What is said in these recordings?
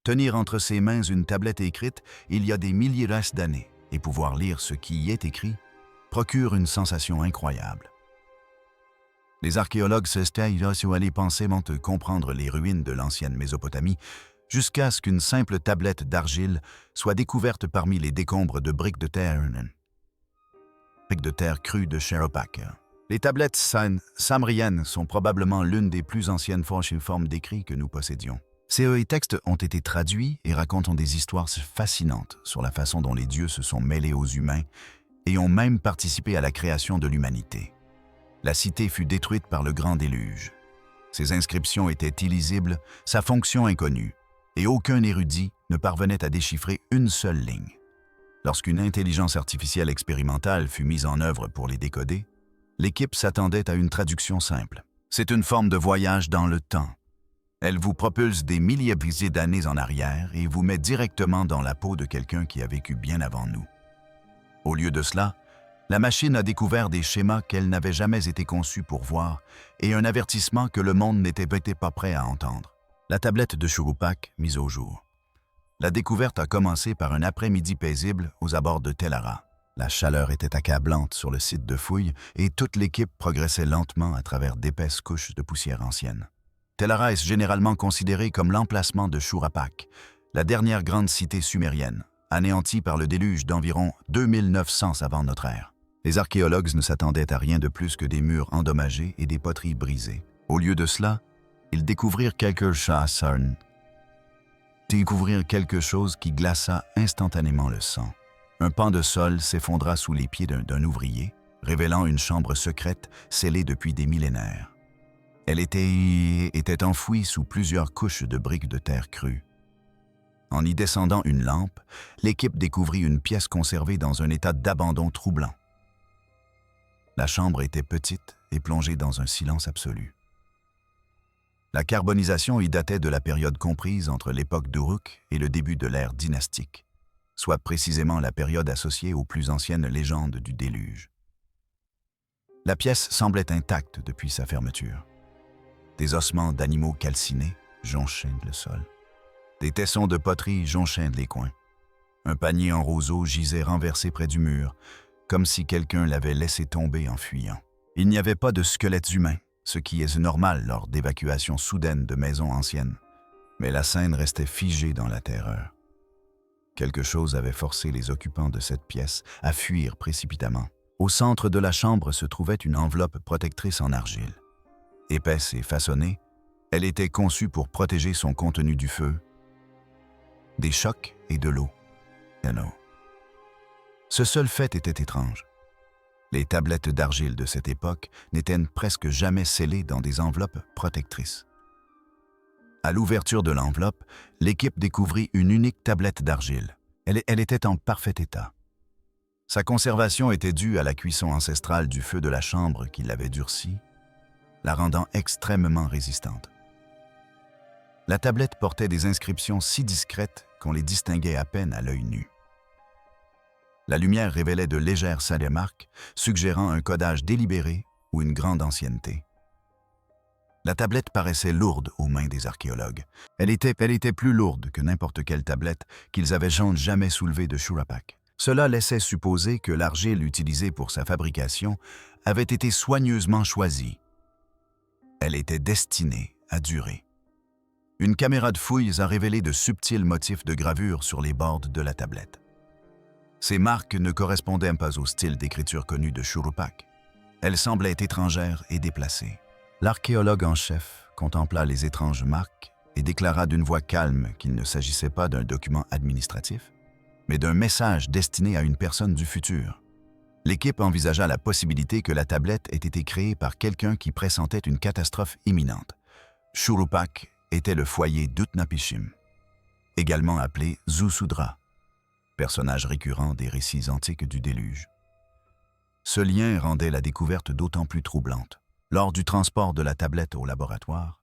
Tenir entre ses mains une tablette écrite il y a des milliers d'années et pouvoir lire ce qui y est écrit procure une sensation incroyable. Les archéologues s'essayent à aller pensément comprendre les ruines de l'ancienne Mésopotamie jusqu'à ce qu'une simple tablette d'argile soit découverte parmi les décombres de briques de terre crues de Choropac. Les tablettes samriennes sont probablement l'une des plus anciennes formes d'écrits que nous possédions. Ces textes ont été traduits et racontent des histoires fascinantes sur la façon dont les dieux se sont mêlés aux humains et ont même participé à la création de l'humanité. La cité fut détruite par le grand déluge. Ces inscriptions étaient illisibles, sa fonction inconnue, et aucun érudit ne parvenait à déchiffrer une seule ligne. Lorsqu'une intelligence artificielle expérimentale fut mise en œuvre pour les décoder, l'équipe s'attendait à une traduction simple. C'est une forme de voyage dans le temps. Elle vous propulse des milliers d'années en arrière et vous met directement dans la peau de quelqu'un qui a vécu bien avant nous. Au lieu de cela, la machine a découvert des schémas qu'elle n'avait jamais été conçue pour voir et un avertissement que le monde n'était pas prêt à entendre. La tablette de Choropac mise au jour. La découverte a commencé par un après-midi paisible aux abords de Tellara. La chaleur était accablante sur le site de fouilles et toute l'équipe progressait lentement à travers d'épaisses couches de poussière ancienne. Tellara est généralement considéré comme l'emplacement de Choropac, la dernière grande cité sumérienne, anéantie par le déluge d'environ 2900 avant notre ère. Les archéologues ne s'attendaient à rien de plus que des murs endommagés et des poteries brisées. Au lieu de cela, ils découvrirent quelque chose qui glaça instantanément le sang. Un pan de sol s'effondra sous les pieds d'un ouvrier, révélant une chambre secrète scellée depuis des millénaires. Elle était enfouie sous plusieurs couches de briques de terre crue. En y descendant une lampe, l'équipe découvrit une pièce conservée dans un état d'abandon troublant. La chambre était petite et plongée dans un silence absolu. La carbonisation y datait de la période comprise entre l'époque d'Uruk et le début de l'ère dynastique, soit précisément la période associée aux plus anciennes légendes du déluge. La pièce semblait intacte depuis sa fermeture. Des ossements d'animaux calcinés jonchaient le sol. Des tessons de poterie jonchaient les coins. Un panier en roseau gisait renversé près du mur, comme si quelqu'un l'avait laissé tomber en fuyant. Il n'y avait pas de squelettes humains, ce qui est normal lors d'évacuations soudaines de maisons anciennes. Mais la scène restait figée dans la terreur. Quelque chose avait forcé les occupants de cette pièce à fuir précipitamment. Au centre de la chambre se trouvait une enveloppe protectrice en argile. Épaisse et façonnée, elle était conçue pour protéger son contenu du feu, des chocs et de l'eau. Ce seul fait était étrange. Les tablettes d'argile de cette époque n'étaient presque jamais scellées dans des enveloppes protectrices. À l'ouverture de l'enveloppe, l'équipe découvrit une unique tablette d'argile. Elle était en parfait état. Sa conservation était due à la cuisson ancestrale du feu de la chambre qui l'avait durcie, la rendant extrêmement résistante. La tablette portait des inscriptions si discrètes qu'on les distinguait à peine à l'œil nu. La lumière révélait de légères marques, suggérant un codage délibéré ou une grande ancienneté. La tablette paraissait lourde aux mains des archéologues. Elle était plus lourde que n'importe quelle tablette qu'ils avaient jamais soulevée de Choropac. Cela laissait supposer que l'argile utilisée pour sa fabrication avait été soigneusement choisie. Elle était destinée à durer. Une caméra de fouilles a révélé de subtils motifs de gravure sur les bords de la tablette. Ces marques ne correspondaient pas au style d'écriture connu de Choropac. Elles semblaient étrangères et déplacées. L'archéologue en chef contempla les étranges marques et déclara d'une voix calme qu'il ne s'agissait pas d'un document administratif, mais d'un message destiné à une personne du futur. L'équipe envisagea la possibilité que la tablette ait été créée par quelqu'un qui pressentait une catastrophe imminente. Choropac était le foyer d'Utnapishtim, également appelé Zusudra, personnage récurrent des récits antiques du déluge. Ce lien rendait la découverte d'autant plus troublante. Lors du transport de la tablette au laboratoire,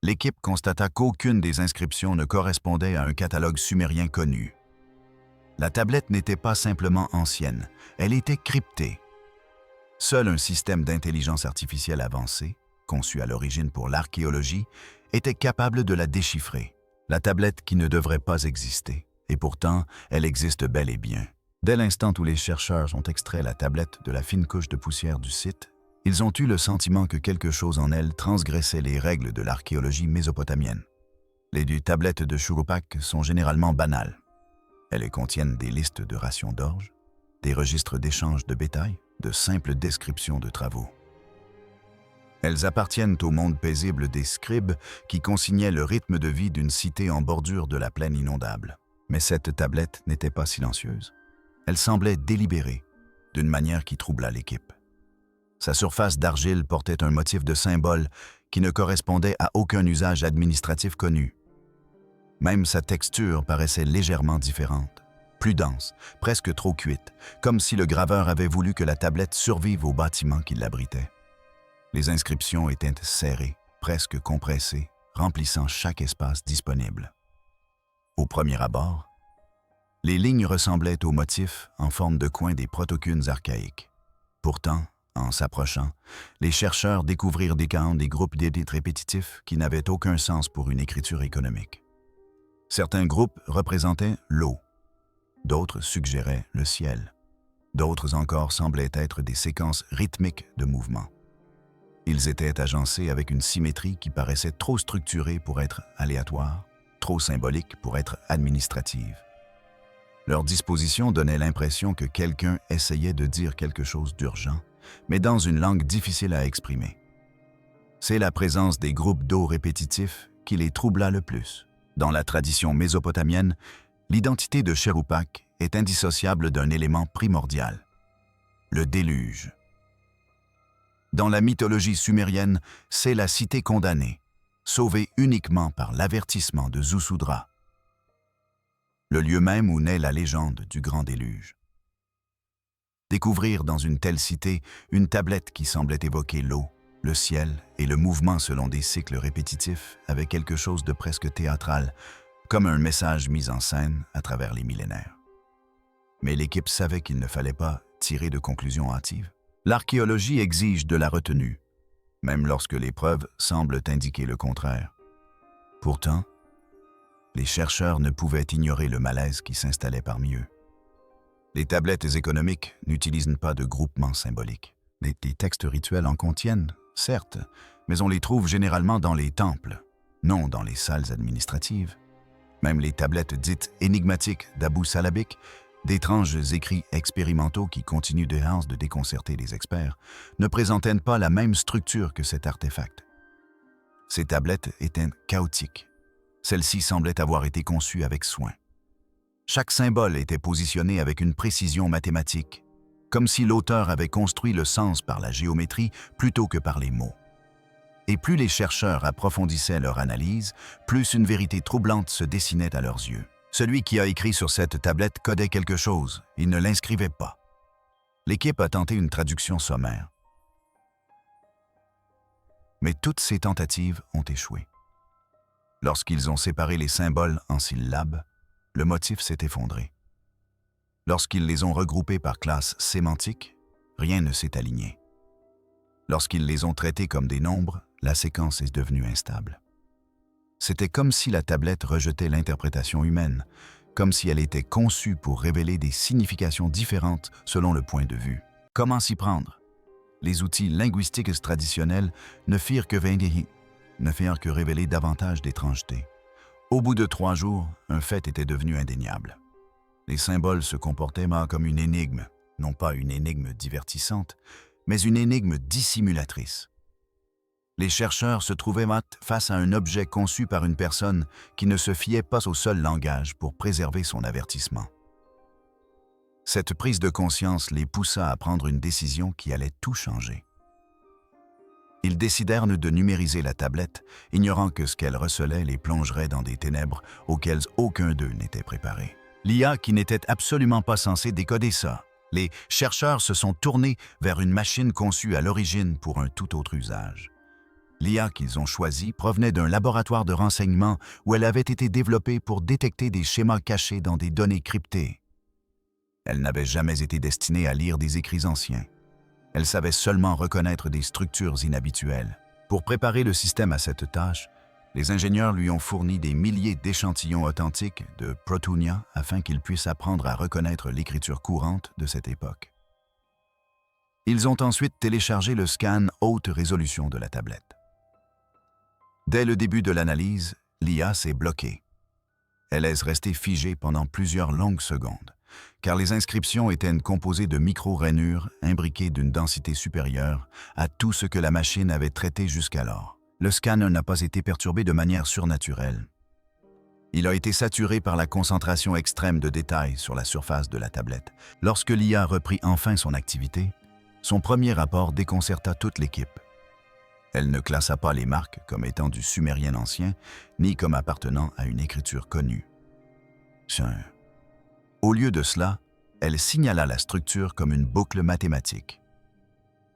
l'équipe constata qu'aucune des inscriptions ne correspondait à un catalogue sumérien connu. La tablette n'était pas simplement ancienne, elle était cryptée. Seul un système d'intelligence artificielle avancé, conçu à l'origine pour l'archéologie, était capable de la déchiffrer. La tablette qui ne devrait pas exister. Et pourtant, elle existe bel et bien. Dès l'instant où les chercheurs ont extrait la tablette de la fine couche de poussière du site, ils ont eu le sentiment que quelque chose en elle transgressait les règles de l'archéologie mésopotamienne. Les tablettes de Churupak sont généralement banales. Elles contiennent des listes de rations d'orge, des registres d'échange de bétail, de simples descriptions de travaux. Elles appartiennent au monde paisible des scribes qui consignaient le rythme de vie d'une cité en bordure de la plaine inondable. Mais cette tablette n'était pas silencieuse. Elle semblait délibérée, d'une manière qui troubla l'équipe. Sa surface d'argile portait un motif de symbole qui ne correspondait à aucun usage administratif connu. Même sa texture paraissait légèrement différente, plus dense, presque trop cuite, comme si le graveur avait voulu que la tablette survive au bâtiment qui l'abritait. Les inscriptions étaient serrées, presque compressées, remplissant chaque espace disponible. Au premier abord, les lignes ressemblaient aux motifs en forme de coins des protocunes archaïques. Pourtant, en s'approchant, les chercheurs découvrirent des groupes d'édits répétitifs qui n'avaient aucun sens pour une écriture économique. Certains groupes représentaient l'eau, d'autres suggéraient le ciel, d'autres encore semblaient être des séquences rythmiques de mouvements. Ils étaient agencés avec une symétrie qui paraissait trop structurée pour être aléatoire, trop symbolique pour être administrative. Leur disposition donnait l'impression que quelqu'un essayait de dire quelque chose d'urgent, mais dans une langue difficile à exprimer. C'est la présence des groupes d'eau répétitifs qui les troubla le plus. Dans la tradition mésopotamienne, l'identité de Cherupak est indissociable d'un élément primordial, le déluge. Dans la mythologie sumérienne, c'est la cité condamnée, sauvée uniquement par l'avertissement de Zusudra, le lieu même où naît la légende du grand déluge. Découvrir dans une telle cité une tablette qui semblait évoquer l'eau, le ciel et le mouvement selon des cycles répétitifs avait quelque chose de presque théâtral, comme un message mis en scène à travers les millénaires. Mais l'équipe savait qu'il ne fallait pas tirer de conclusions hâtives. L'archéologie exige de la retenue, même lorsque les preuves semblent indiquer le contraire. Pourtant, les chercheurs ne pouvaient ignorer le malaise qui s'installait parmi eux. Les tablettes économiques n'utilisent pas de groupements symboliques. Les textes rituels en contiennent, certes, mais on les trouve généralement dans les temples, non dans les salles administratives. Même les tablettes dites énigmatiques d'Abou Salabik, d'étranges écrits expérimentaux qui continuent de déconcerter les experts, ne présentaient pas la même structure que cet artefact. Ces tablettes étaient chaotiques. Celles-ci semblaient avoir été conçues avec soin. Chaque symbole était positionné avec une précision mathématique, comme si l'auteur avait construit le sens par la géométrie plutôt que par les mots. Et plus les chercheurs approfondissaient leur analyse, plus une vérité troublante se dessinait à leurs yeux. Celui qui a écrit sur cette tablette codait quelque chose, il ne l'inscrivait pas. L'équipe a tenté une traduction sommaire. Mais toutes ces tentatives ont échoué. Lorsqu'ils ont séparé les symboles en syllabes, le motif s'est effondré. Lorsqu'ils les ont regroupés par classe sémantique, rien ne s'est aligné. Lorsqu'ils les ont traités comme des nombres, la séquence est devenue instable. C'était comme si la tablette rejetait l'interprétation humaine, comme si elle était conçue pour révéler des significations différentes selon le point de vue. Comment s'y prendre? Les outils linguistiques traditionnels ne firent que révéler davantage d'étrangeté. Au bout de 3 jours, un fait était devenu indéniable. Les symboles se comportaient comme une énigme, non pas une énigme divertissante, mais une énigme dissimulatrice. Les chercheurs se trouvaient face à un objet conçu par une personne qui ne se fiait pas au seul langage pour préserver son avertissement. Cette prise de conscience les poussa à prendre une décision qui allait tout changer. Ils décidèrent de numériser la tablette, ignorant que ce qu'elle recelait les plongerait dans des ténèbres auxquelles aucun d'eux n'était préparé. L'IA qui n'était absolument pas censée décoder ça. Les chercheurs se sont tournés vers une machine conçue à l'origine pour un tout autre usage. L'IA qu'ils ont choisie provenait d'un laboratoire de renseignement où elle avait été développée pour détecter des schémas cachés dans des données cryptées. Elle n'avait jamais été destinée à lire des écrits anciens. Elle savait seulement reconnaître des structures inhabituelles. Pour préparer le système à cette tâche, Les ingénieurs lui ont fourni des milliers d'échantillons authentiques de Protunia afin qu'il puisse apprendre à reconnaître l'écriture courante de cette époque. Ils ont ensuite téléchargé le scan haute résolution de la tablette. Dès le début de l'analyse, l'IA s'est bloquée. Elle est restée figée pendant plusieurs longues secondes, car les inscriptions étaient une composée de micro-rainures imbriquées d'une densité supérieure à tout ce que la machine avait traité jusqu'alors. Le scanner n'a pas été perturbé de manière surnaturelle. Il a été saturé par la concentration extrême de détails sur la surface de la tablette. Lorsque l'IA reprit enfin son activité, son premier rapport déconcerta toute l'équipe. Elle ne classa pas les marques comme étant du sumérien ancien, ni comme appartenant à une écriture connue. Au lieu de cela, elle signala la structure comme une boucle mathématique.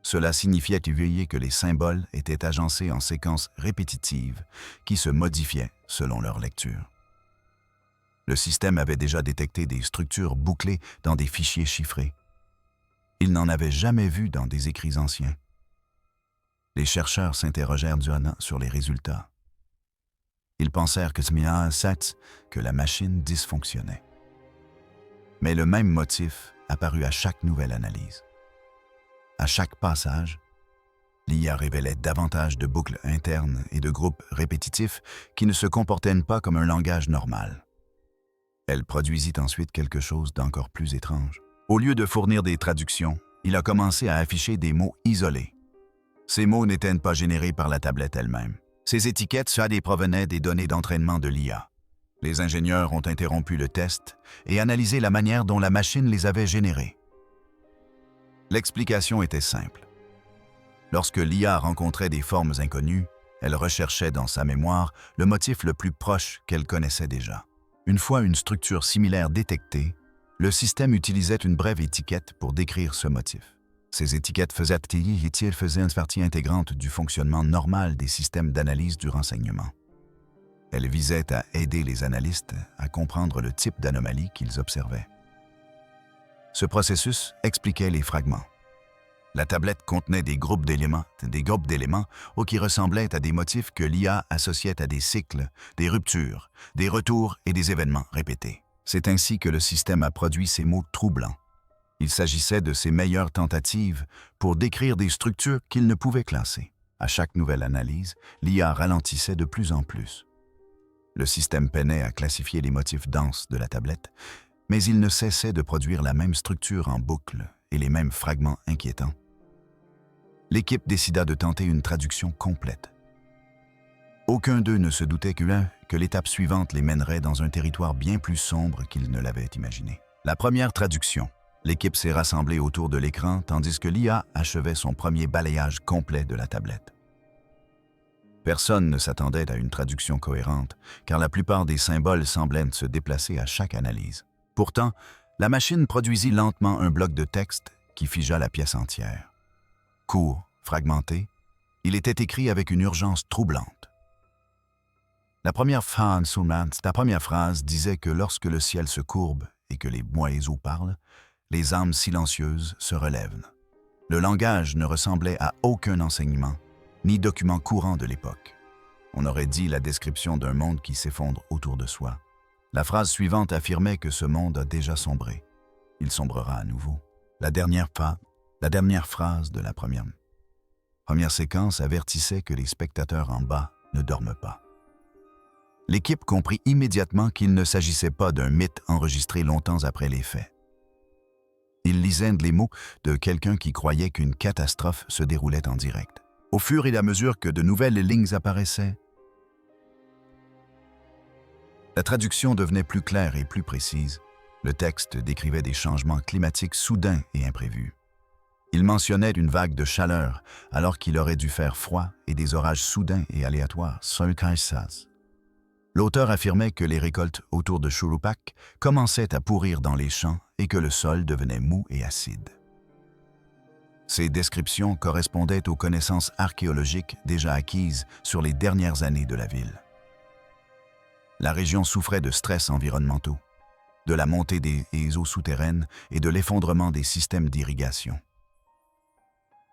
Cela signifiait que les symboles étaient agencés en séquences répétitives qui se modifiaient selon leur lecture. Le système avait déjà détecté des structures bouclées dans des fichiers chiffrés. Il n'en avait jamais vu dans des écrits anciens. Les chercheurs s'interrogèrent durement sur les résultats. Ils pensèrent que la machine dysfonctionnait. Mais le même motif apparut à chaque nouvelle analyse. À chaque passage, l'IA révélait davantage de boucles internes et de groupes répétitifs qui ne se comportaient pas comme un langage normal. Elle produisit ensuite quelque chose d'encore plus étrange. Au lieu de fournir des traductions, il a commencé à afficher des mots isolés. Ces mots n'étaient pas générés par la tablette elle-même. Ces étiquettes provenaient des données d'entraînement de l'IA. Les ingénieurs ont interrompu le test et analysé la manière dont la machine les avait générées. L'explication était simple. Lorsque l'IA rencontrait des formes inconnues, elle recherchait dans sa mémoire le motif le plus proche qu'elle connaissait déjà. Une fois une structure similaire détectée, le système utilisait une brève étiquette pour décrire ce motif. Ces étiquettes faisaient partie intégrante du fonctionnement normal des systèmes d'analyse du renseignement. Elles visaient à aider les analystes à comprendre le type d'anomalie qu'ils observaient. Ce processus expliquait les fragments. La tablette contenait des groupes d'éléments qui ressemblaient à des motifs que l'IA associait à des cycles, des ruptures, des retours et des événements répétés. C'est ainsi que le système a produit ces mots troublants. Il s'agissait de ses meilleures tentatives pour décrire des structures qu'il ne pouvait classer. À chaque nouvelle analyse, l'IA ralentissait de plus en plus. Le système peinait à classifier les motifs denses de la tablette, mais il ne cessait de produire la même structure en boucle et les mêmes fragments inquiétants. L'équipe décida de tenter une traduction complète. Aucun d'eux ne se doutait que l'étape suivante les mènerait dans un territoire bien plus sombre qu'ils ne l'avaient imaginé. La première traduction. L'équipe s'est rassemblée autour de l'écran tandis que l'IA achevait son premier balayage complet de la tablette. Personne ne s'attendait à une traduction cohérente, car la plupart des symboles semblaient se déplacer à chaque analyse. Pourtant, la machine produisit lentement un bloc de texte qui figea la pièce entière. Court, fragmenté, il était écrit avec une urgence troublante. La première phrase disait que lorsque le ciel se courbe et que les oiseaux parlent, les âmes silencieuses se relèvent. Le langage ne ressemblait à aucun enseignement, ni document courant de l'époque. On aurait dit la description d'un monde qui s'effondre autour de soi. La phrase suivante affirmait que ce monde a déjà sombré. Il sombrera à nouveau. La dernière phrase de la première séquence avertissait que les spectateurs en bas ne dorment pas. L'équipe comprit immédiatement qu'il ne s'agissait pas d'un mythe enregistré longtemps après les faits. Ils lisaient les mots de quelqu'un qui croyait qu'une catastrophe se déroulait en direct. Au fur et à mesure que de nouvelles lignes apparaissaient, la traduction devenait plus claire et plus précise. Le texte décrivait des changements climatiques soudains et imprévus. Il mentionnait une vague de chaleur alors qu'il aurait dû faire froid et des orages soudains et aléatoires. L'auteur affirmait que les récoltes autour de Churupak commençaient à pourrir dans les champs et que le sol devenait mou et acide. Ces descriptions correspondaient aux connaissances archéologiques déjà acquises sur les dernières années de la ville. La région souffrait de stress environnementaux, de la montée des eaux souterraines et de l'effondrement des systèmes d'irrigation.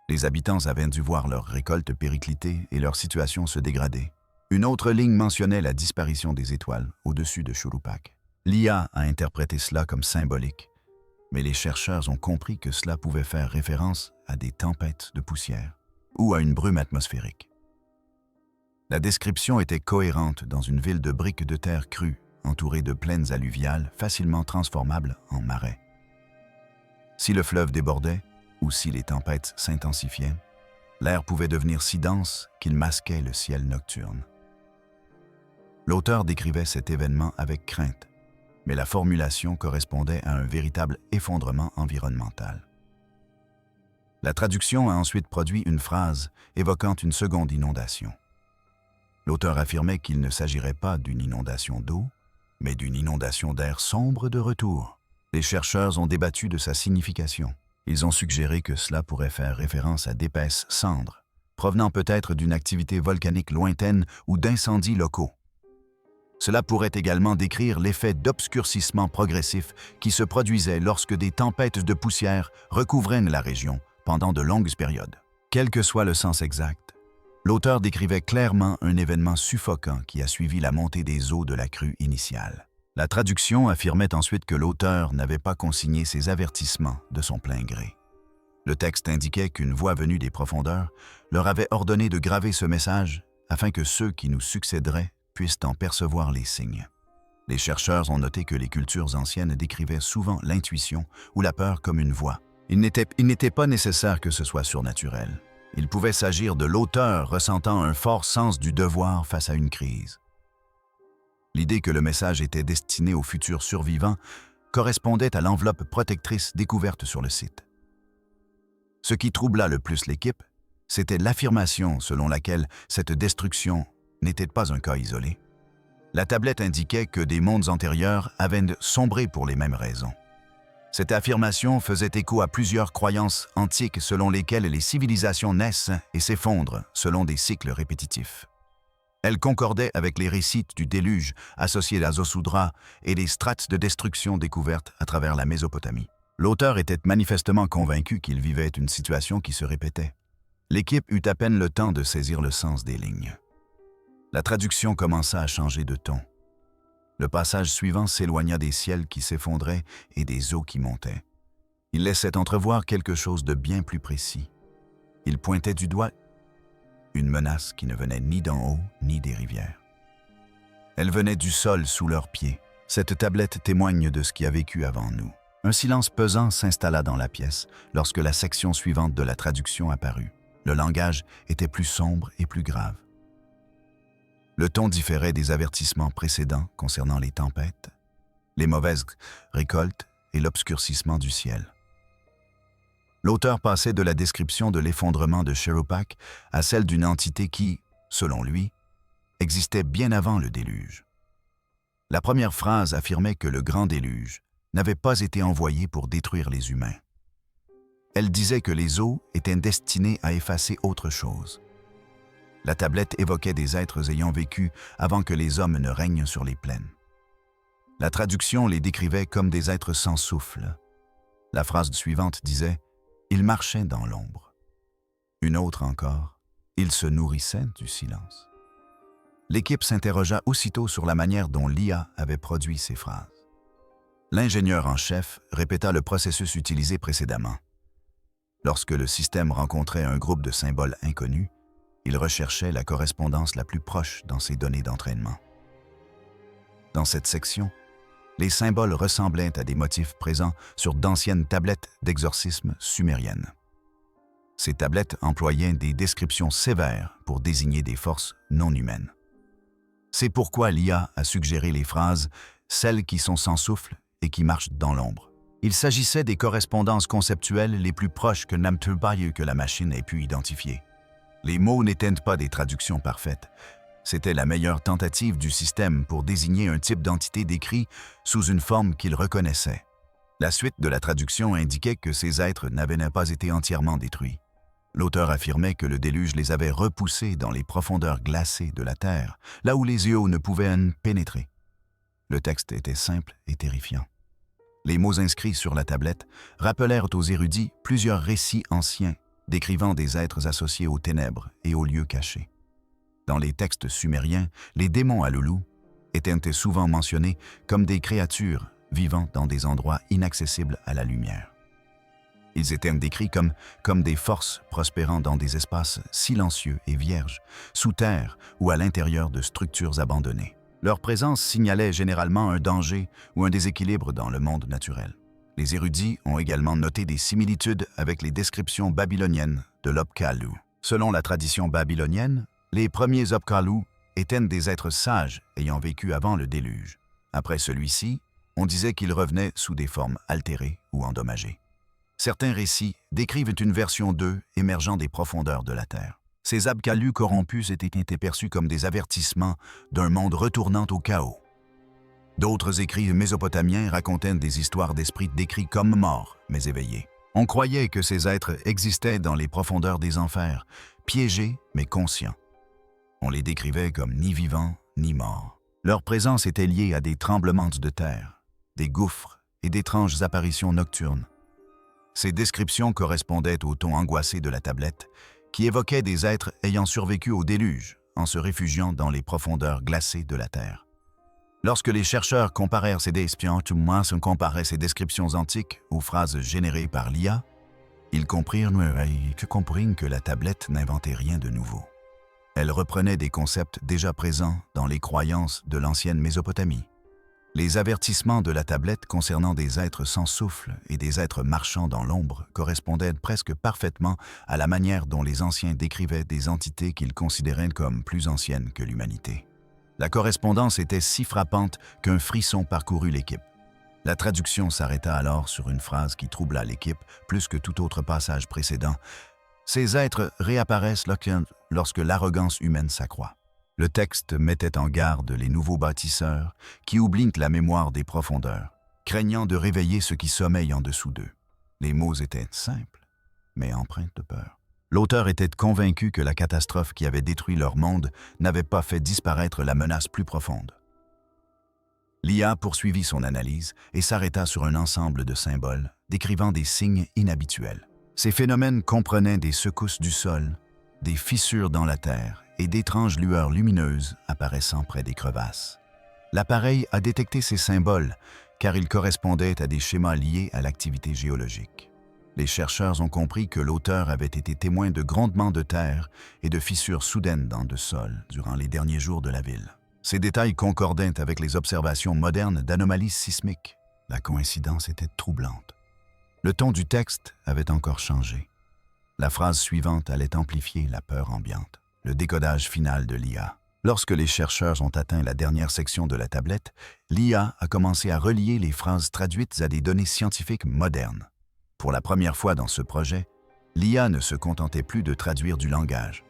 Les habitants avaient dû voir leurs récoltes péricliter et leur situation se dégrader. Une autre ligne mentionnait la disparition des étoiles au-dessus de Churupak. L'IA a interprété cela comme symbolique, mais les chercheurs ont compris que cela pouvait faire référence à des tempêtes de poussière ou à une brume atmosphérique. La description était cohérente dans une ville de briques de terre crue, entourée de plaines alluviales facilement transformables en marais. Si le fleuve débordait ou si les tempêtes s'intensifiaient, l'air pouvait devenir si dense qu'il masquait le ciel nocturne. L'auteur décrivait cet événement avec crainte, mais la formulation correspondait à un véritable effondrement environnemental. La traduction a ensuite produit une phrase évoquant une seconde inondation. L'auteur affirmait qu'il ne s'agirait pas d'une inondation d'eau, mais d'une inondation d'air sombre de retour. Les chercheurs ont débattu de sa signification. Ils ont suggéré que cela pourrait faire référence à d'épaisses cendres, provenant peut-être d'une activité volcanique lointaine ou d'incendies locaux. Cela pourrait également décrire l'effet d'obscurcissement progressif qui se produisait lorsque des tempêtes de poussière recouvraient la région pendant de longues périodes. Quel que soit le sens exact, l'auteur décrivait clairement un événement suffocant qui a suivi la montée des eaux de la crue initiale. La traduction affirmait ensuite que l'auteur n'avait pas consigné ces avertissements de son plein gré. Le texte indiquait qu'une voix venue des profondeurs leur avait ordonné de graver ce message afin que ceux qui nous succéderaient puissent en percevoir les signes. Les chercheurs ont noté que les cultures anciennes décrivaient souvent l'intuition ou la peur comme une voix. Il n'était pas nécessaire que ce soit surnaturel. Il pouvait s'agir de l'auteur ressentant un fort sens du devoir face à une crise. L'idée que le message était destiné aux futurs survivants correspondait à l'enveloppe protectrice découverte sur le site. Ce qui troubla le plus l'équipe, c'était l'affirmation selon laquelle cette destruction n'était pas un cas isolé. La tablette indiquait que des mondes antérieurs avaient sombré pour les mêmes raisons. Cette affirmation faisait écho à plusieurs croyances antiques selon lesquelles les civilisations naissent et s'effondrent selon des cycles répétitifs. Elle concordait avec les récits du déluge associés à Zosudra et les strates de destruction découvertes à travers la Mésopotamie. L'auteur était manifestement convaincu qu'il vivait une situation qui se répétait. L'équipe eut à peine le temps de saisir le sens des lignes. La traduction commença à changer de ton. Le passage suivant s'éloigna des ciels qui s'effondraient et des eaux qui montaient. Il laissait entrevoir quelque chose de bien plus précis. Il pointait du doigt une menace qui ne venait ni d'en haut ni des rivières. Elle venait du sol sous leurs pieds. Cette tablette témoigne de ce qui a vécu avant nous. Un silence pesant s'installa dans la pièce lorsque la section suivante de la traduction apparut. Le langage était plus sombre et plus grave. Le ton différait des avertissements précédents concernant les tempêtes, les mauvaises récoltes et l'obscurcissement du ciel. L'auteur passait de la description de l'effondrement de Churupak à celle d'une entité qui, selon lui, existait bien avant le déluge. La première phrase affirmait que le grand déluge n'avait pas été envoyé pour détruire les humains. Elle disait que les eaux étaient destinées à effacer autre chose. La tablette évoquait des êtres ayant vécu avant que les hommes ne règnent sur les plaines. La traduction les décrivait comme des êtres sans souffle. La phrase suivante disait « Ils marchaient dans l'ombre ». Une autre encore « Ils se nourrissaient du silence ». L'équipe s'interrogea aussitôt sur la manière dont l'IA avait produit ces phrases. L'ingénieur en chef répéta le processus utilisé précédemment. Lorsque le système rencontrait un groupe de symboles inconnus, il recherchait la correspondance la plus proche dans ses données d'entraînement. Dans cette section, les symboles ressemblaient à des motifs présents sur d'anciennes tablettes d'exorcisme sumériennes. Ces tablettes employaient des descriptions sévères pour désigner des forces non humaines. C'est pourquoi l'IA a suggéré les phrases « celles qui sont sans souffle et qui marchent dans l'ombre ». Il s'agissait des correspondances conceptuelles les plus proches que Namtubayu que la machine ait pu identifier. Les mots n'étaient pas des traductions parfaites. C'était la meilleure tentative du système pour désigner un type d'entité décrit sous une forme qu'il reconnaissait. La suite de la traduction indiquait que ces êtres n'avaient pas été entièrement détruits. L'auteur affirmait que le déluge les avait repoussés dans les profondeurs glacées de la Terre, là où les yeux ne pouvaient pénétrer. Le texte était simple et terrifiant. Les mots inscrits sur la tablette rappelèrent aux érudits plusieurs récits anciens décrivant des êtres associés aux ténèbres et aux lieux cachés. Dans les textes sumériens, les démons Alulu étaient souvent mentionnés comme des créatures vivant dans des endroits inaccessibles à la lumière. Ils étaient décrits comme des forces prospérant dans des espaces silencieux et vierges, sous terre ou à l'intérieur de structures abandonnées. Leur présence signalait généralement un danger ou un déséquilibre dans le monde naturel. Les érudits ont également noté des similitudes avec les descriptions babyloniennes de l'Opkalu. Selon la tradition babylonienne, les premiers Opkalu étaient des êtres sages ayant vécu avant le déluge. Après celui-ci, on disait qu'ils revenaient sous des formes altérées ou endommagées. Certains récits décrivent une version d'eux émergeant des profondeurs de la terre. Ces Apkallu corrompus étaient perçus comme des avertissements d'un monde retournant au chaos. D'autres écrits mésopotamiens racontaient des histoires d'esprits décrits comme morts, mais éveillés. On croyait que ces êtres existaient dans les profondeurs des enfers, piégés mais conscients. On les décrivait comme ni vivants ni morts. Leur présence était liée à des tremblements de terre, des gouffres et d'étranges apparitions nocturnes. Ces descriptions correspondaient au ton angoissé de la tablette, qui évoquait des êtres ayant survécu au déluge en se réfugiant dans les profondeurs glacées de la terre. Lorsque les chercheurs comparèrent ces descriptions antiques aux phrases générées par l'IA, ils comprirent que la tablette n'inventait rien de nouveau. Elle reprenait des concepts déjà présents dans les croyances de l'ancienne Mésopotamie. Les avertissements de la tablette concernant des êtres sans souffle et des êtres marchant dans l'ombre correspondaient presque parfaitement à la manière dont les anciens décrivaient des entités qu'ils considéraient comme plus anciennes que l'humanité. La correspondance était si frappante qu'un frisson parcourut l'équipe. La traduction s'arrêta alors sur une phrase qui troubla l'équipe plus que tout autre passage précédent. Ces êtres réapparaissent lorsque l'arrogance humaine s'accroît. Le texte mettait en garde les nouveaux bâtisseurs qui oublient la mémoire des profondeurs, craignant de réveiller ce qui sommeille en dessous d'eux. Les mots étaient simples, mais empreints de peur. L'auteur était convaincu que la catastrophe qui avait détruit leur monde n'avait pas fait disparaître la menace plus profonde. L'IA poursuivit son analyse et s'arrêta sur un ensemble de symboles décrivant des signes inhabituels. Ces phénomènes comprenaient des secousses du sol, des fissures dans la terre et d'étranges lueurs lumineuses apparaissant près des crevasses. L'appareil a détecté ces symboles car ils correspondaient à des schémas liés à l'activité géologique. Les chercheurs ont compris que l'auteur avait été témoin de grondements de terre et de fissures soudaines dans le sol durant les derniers jours de la ville. Ces détails concordaient avec les observations modernes d'anomalies sismiques. La coïncidence était troublante. Le ton du texte avait encore changé. La phrase suivante allait amplifier la peur ambiante. Le décodage final de l'IA. Lorsque les chercheurs ont atteint la dernière section de la tablette, l'IA a commencé à relier les phrases traduites à des données scientifiques modernes. Pour la première fois dans ce projet, l'IA ne se contentait plus de traduire du langage.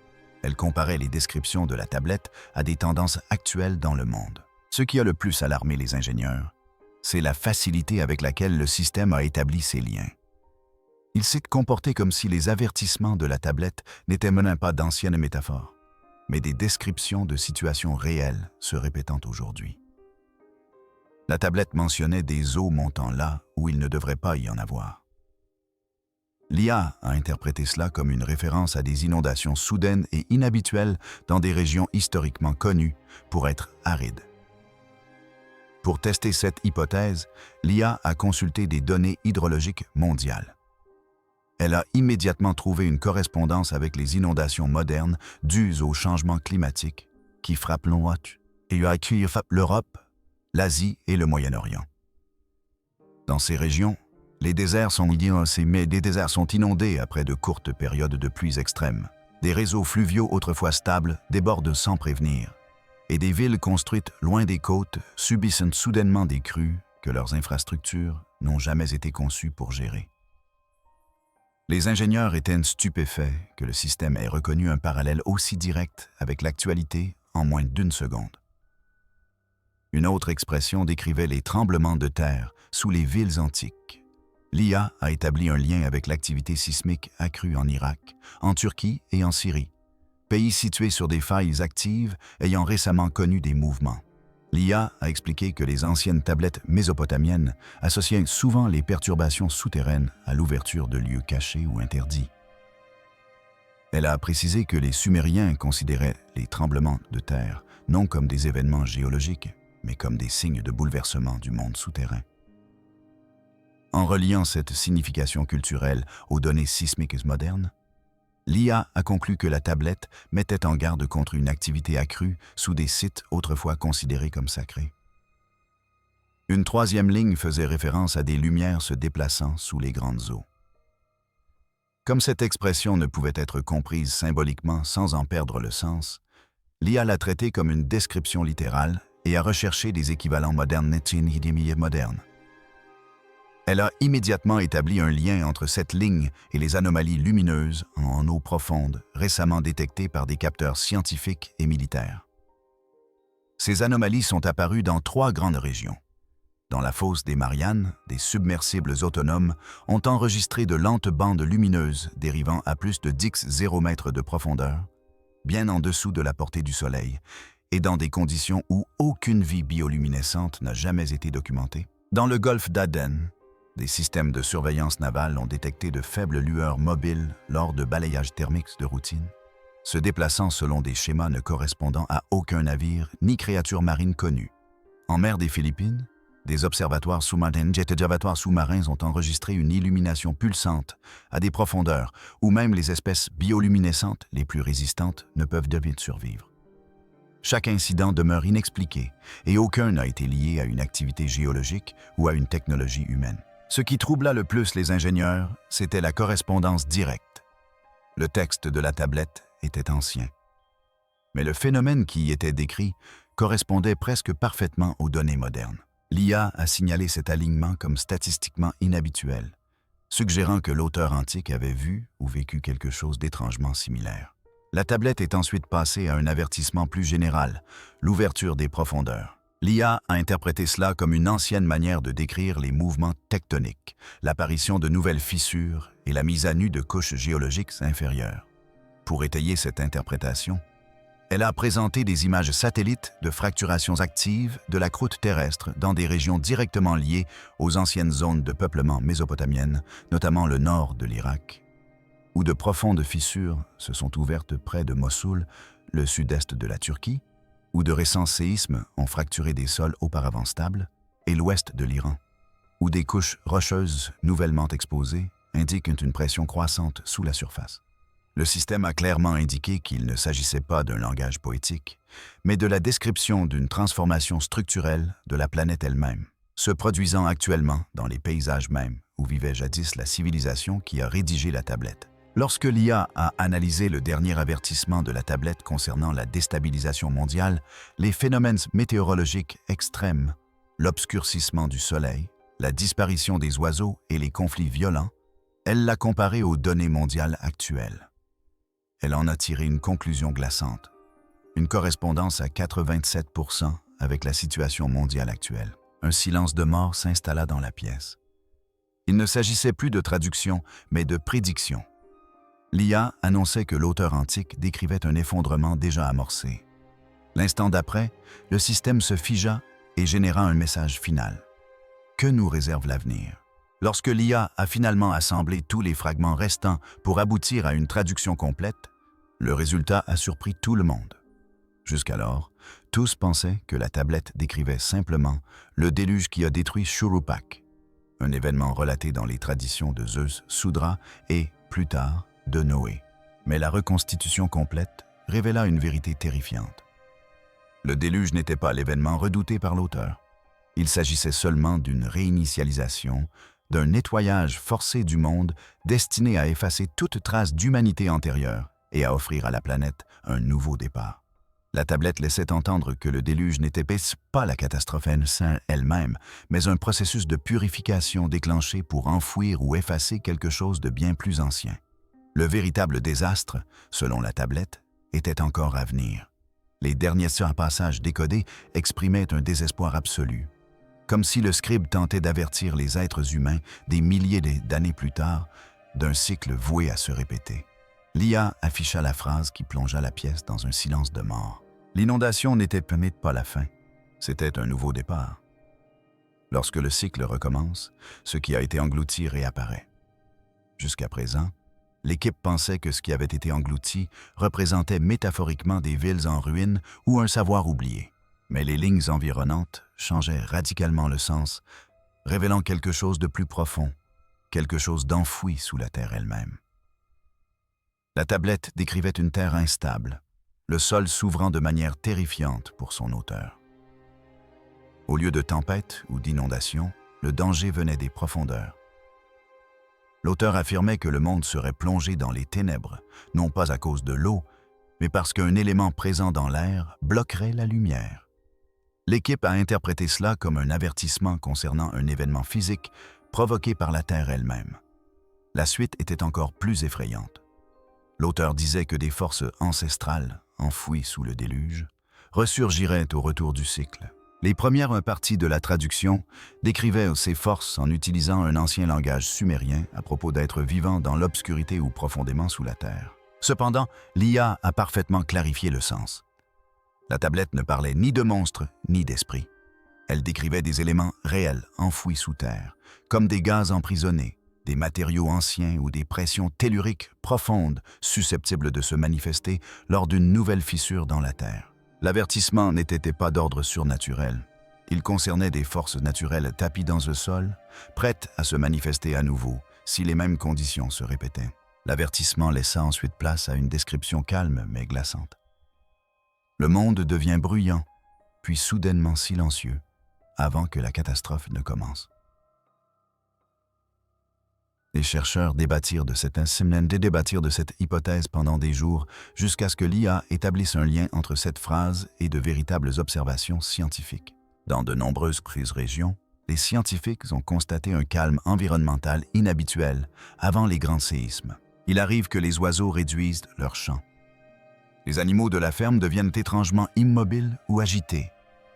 Elle comparait les descriptions de la tablette à des tendances actuelles dans le monde. Ce qui a le plus alarmé les ingénieurs, c'est la facilité avec laquelle le système a établi ces liens. Il s'est comporté comme si les avertissements de la tablette n'étaient menant pas d'anciennes métaphores, mais des descriptions de situations réelles se répétant aujourd'hui. La tablette mentionnait des eaux montant là où il ne devrait pas y en avoir. L'IA a interprété cela comme une référence à des inondations soudaines et inhabituelles dans des régions historiquement connues pour être arides. Pour tester cette hypothèse, l'IA a consulté des données hydrologiques mondiales. Elle a immédiatement trouvé une correspondance avec les inondations modernes dues au changement climatique qui frappent l'Europe, l'Asie et le Moyen-Orient. Dans ces régions, les déserts sont inondés après de courtes périodes de pluies extrêmes. Des réseaux fluviaux autrefois stables débordent sans prévenir, et des villes construites loin des côtes subissent soudainement des crues que leurs infrastructures n'ont jamais été conçues pour gérer. Les ingénieurs étaient stupéfaits que le système ait reconnu un parallèle aussi direct avec l'actualité en moins d'1 seconde. Une autre expression décrivait les tremblements de terre sous les villes antiques. L'IA a établi un lien avec l'activité sismique accrue en Irak, en Turquie et en Syrie, pays situés sur des failles actives ayant récemment connu des mouvements. L'IA a expliqué que les anciennes tablettes mésopotamiennes associaient souvent les perturbations souterraines à l'ouverture de lieux cachés ou interdits. Elle a précisé que les Sumériens considéraient les tremblements de terre non comme des événements géologiques, mais comme des signes de bouleversement du monde souterrain. En reliant cette signification culturelle aux données sismiques modernes, l'IA a conclu que la tablette mettait en garde contre une activité accrue sous des sites autrefois considérés comme sacrés. Une troisième ligne faisait référence à des lumières se déplaçant sous les grandes eaux. Comme cette expression ne pouvait être comprise symboliquement sans en perdre le sens, l'IA l'a traitée comme une description littérale et a recherché des équivalents modernes modernes. Elle a immédiatement établi un lien entre cette ligne et les anomalies lumineuses en eau profonde récemment détectées par des capteurs scientifiques et militaires. Ces anomalies sont apparues dans 3 grandes régions. Dans la fosse des Mariannes, des submersibles autonomes ont enregistré de lentes bandes lumineuses dérivant à plus de 10 mètres de profondeur, bien en dessous de la portée du Soleil, et dans des conditions où aucune vie bioluminescente n'a jamais été documentée. Dans le golfe d'Aden, des systèmes de surveillance navale ont détecté de faibles lueurs mobiles lors de balayages thermiques de routine, se déplaçant selon des schémas ne correspondant à aucun navire ni créature marine connue. En mer des Philippines, des observatoires sous-marins ont enregistré une illumination pulsante à des profondeurs où même les espèces bioluminescentes les plus résistantes ne peuvent survivre. Chaque incident demeure inexpliqué et aucun n'a été lié à une activité géologique ou à une technologie humaine. Ce qui troubla le plus les ingénieurs, c'était la correspondance directe. Le texte de la tablette était ancien. Mais le phénomène qui y était décrit correspondait presque parfaitement aux données modernes. L'IA a signalé cet alignement comme statistiquement inhabituel, suggérant que l'auteur antique avait vu ou vécu quelque chose d'étrangement similaire. La tablette est ensuite passée à un avertissement plus général, l'ouverture des profondeurs. L'IA a interprété cela comme une ancienne manière de décrire les mouvements tectoniques, l'apparition de nouvelles fissures et la mise à nu de couches géologiques inférieures. Pour étayer cette interprétation, elle a présenté des images satellites de fracturations actives de la croûte terrestre dans des régions directement liées aux anciennes zones de peuplement mésopotamiennes, notamment le nord de l'Irak, où de profondes fissures se sont ouvertes près de Mossoul, le sud-est de la Turquie, où de récents séismes ont fracturé des sols auparavant stables, et l'ouest de l'Iran, où des couches rocheuses nouvellement exposées indiquent une pression croissante sous la surface. Le système a clairement indiqué qu'il ne s'agissait pas d'un langage poétique, mais de la description d'une transformation structurelle de la planète elle-même, se produisant actuellement dans les paysages mêmes où vivait jadis la civilisation qui a rédigé la tablette. Lorsque l'IA a analysé le dernier avertissement de la tablette concernant la déstabilisation mondiale, les phénomènes météorologiques extrêmes, l'obscurcissement du soleil, la disparition des oiseaux et les conflits violents, elle l'a comparé aux données mondiales actuelles. Elle en a tiré une conclusion glaçante, une correspondance à 87% avec la situation mondiale actuelle. Un silence de mort s'installa dans la pièce. Il ne s'agissait plus de traduction, mais de prédiction. L'IA annonçait que l'auteur antique décrivait un effondrement déjà amorcé. L'instant d'après, le système se figea et généra un message final. Que nous réserve l'avenir? Lorsque l'IA a finalement assemblé tous les fragments restants pour aboutir à une traduction complète, le résultat a surpris tout le monde. Jusqu'alors, tous pensaient que la tablette décrivait simplement le déluge qui a détruit Shuruppak, un événement relaté dans les traditions de Zeus, Soudra et, plus tard, de Noé. Mais la reconstitution complète révéla une vérité terrifiante. Le déluge n'était pas l'événement redouté par l'auteur. Il s'agissait seulement d'une réinitialisation, d'un nettoyage forcé du monde destiné à effacer toute trace d'humanité antérieure et à offrir à la planète un nouveau départ. La tablette laissait entendre que le déluge n'était pas la catastrophe elle-même, mais un processus de purification déclenché pour enfouir ou effacer quelque chose de bien plus ancien. Le véritable désastre, selon la tablette, était encore à venir. Les derniers passages décodés exprimaient un désespoir absolu, comme si le scribe tentait d'avertir les êtres humains des milliers d'années plus tard d'un cycle voué à se répéter. L'IA afficha la phrase qui plongea la pièce dans un silence de mort. L'inondation n'était pas la fin, c'était un nouveau départ. Lorsque le cycle recommence, ce qui a été englouti réapparaît. Jusqu'à présent, L'équipe pensait que ce qui avait été englouti représentait métaphoriquement des villes en ruine ou un savoir oublié. Mais les lignes environnantes changeaient radicalement le sens, révélant quelque chose de plus profond, quelque chose d'enfoui sous la terre elle-même. La tablette décrivait une terre instable, le sol s'ouvrant de manière terrifiante pour son auteur. Au lieu de tempêtes ou d'inondations, le danger venait des profondeurs. L'auteur affirmait que le monde serait plongé dans les ténèbres, non pas à cause de l'eau, mais parce qu'un élément présent dans l'air bloquerait la lumière. L'équipe a interprété cela comme un avertissement concernant un événement physique provoqué par la Terre elle-même. La suite était encore plus effrayante. L'auteur disait que des forces ancestrales, enfouies sous le déluge, ressurgiraient au retour du cycle. Les premières parties de la traduction décrivaient ces forces en utilisant un ancien langage sumérien à propos d'êtres vivants dans l'obscurité ou profondément sous la terre. Cependant, l'IA a parfaitement clarifié le sens. La tablette ne parlait ni de monstres ni d'esprits. Elle décrivait des éléments réels enfouis sous terre, comme des gaz emprisonnés, des matériaux anciens ou des pressions telluriques profondes susceptibles de se manifester lors d'une nouvelle fissure dans la terre. L'avertissement n'était pas d'ordre surnaturel. Il concernait des forces naturelles tapies dans le sol, prêtes à se manifester à nouveau si les mêmes conditions se répétaient. L'avertissement laissa ensuite place à une description calme mais glaçante. Le monde devient bruyant, puis soudainement silencieux, avant que la catastrophe ne commence. Les chercheurs débattirent de cette hypothèse pendant des jours jusqu'à ce que l'IA établisse un lien entre cette phrase et de véritables observations scientifiques. Dans de nombreuses régions, les scientifiques ont constaté un calme environnemental inhabituel avant les grands séismes. Il arrive que les oiseaux réduisent leur chant. Les animaux de la ferme deviennent étrangement immobiles ou agités,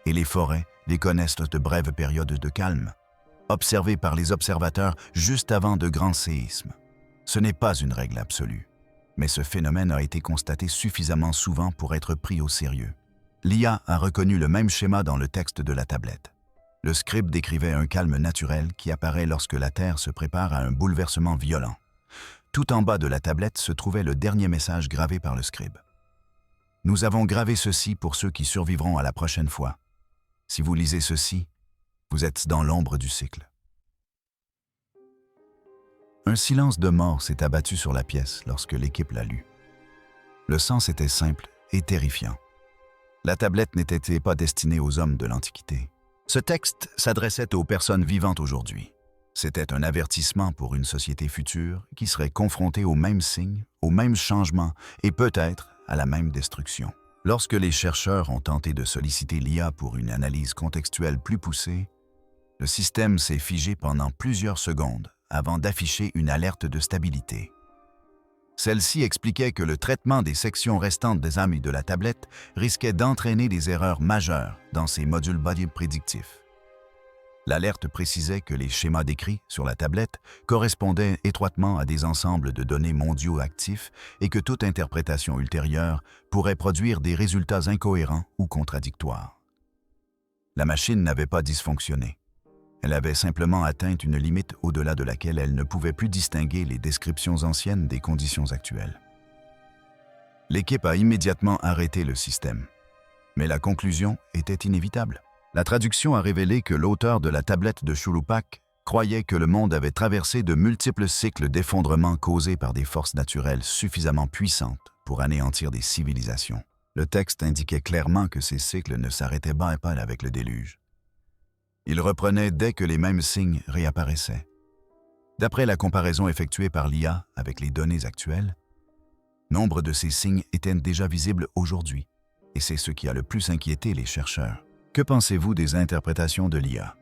et les forêts les connaissent de brèves périodes de calme, observées par les observateurs juste avant de grands séismes. Ce n'est pas une règle absolue, mais ce phénomène a été constaté suffisamment souvent pour être pris au sérieux. L'IA a reconnu le même schéma dans le texte de la tablette. Le scribe décrivait un calme naturel qui apparaît lorsque la Terre se prépare à un bouleversement violent. Tout en bas de la tablette se trouvait le dernier message gravé par le scribe. « Nous avons gravé ceci pour ceux qui survivront à la prochaine fois. Si vous lisez ceci, vous êtes dans l'ombre du cycle. » Un silence de mort s'est abattu sur la pièce lorsque l'équipe l'a lu. Le sens était simple et terrifiant. La tablette n'était pas destinée aux hommes de l'Antiquité. Ce texte s'adressait aux personnes vivantes aujourd'hui. C'était un avertissement pour une société future qui serait confrontée aux mêmes signes, aux mêmes changements et peut-être à la même destruction. Lorsque les chercheurs ont tenté de solliciter l'IA pour une analyse contextuelle plus poussée, le système s'est figé pendant plusieurs secondes avant d'afficher une alerte de stabilité. Celle-ci expliquait que le traitement des sections restantes des AMI de la tablette risquait d'entraîner des erreurs majeures dans ses modules body prédictifs. L'alerte précisait que les schémas décrits sur la tablette correspondaient étroitement à des ensembles de données mondiaux actifs et que toute interprétation ultérieure pourrait produire des résultats incohérents ou contradictoires. La machine n'avait pas dysfonctionné. Elle avait simplement atteint une limite au-delà de laquelle elle ne pouvait plus distinguer les descriptions anciennes des conditions actuelles. L'équipe a immédiatement arrêté le système, mais la conclusion était inévitable. La traduction a révélé que l'auteur de la tablette de Chulupak croyait que le monde avait traversé de multiples cycles d'effondrement causés par des forces naturelles suffisamment puissantes pour anéantir des civilisations. Le texte indiquait clairement que ces cycles ne s'arrêtaient pas avec le déluge. Il reprenait dès que les mêmes signes réapparaissaient. D'après la comparaison effectuée par l'IA avec les données actuelles, nombre de ces signes étaient déjà visibles aujourd'hui, et c'est ce qui a le plus inquiété les chercheurs. Que pensez-vous des interprétations de l'IA?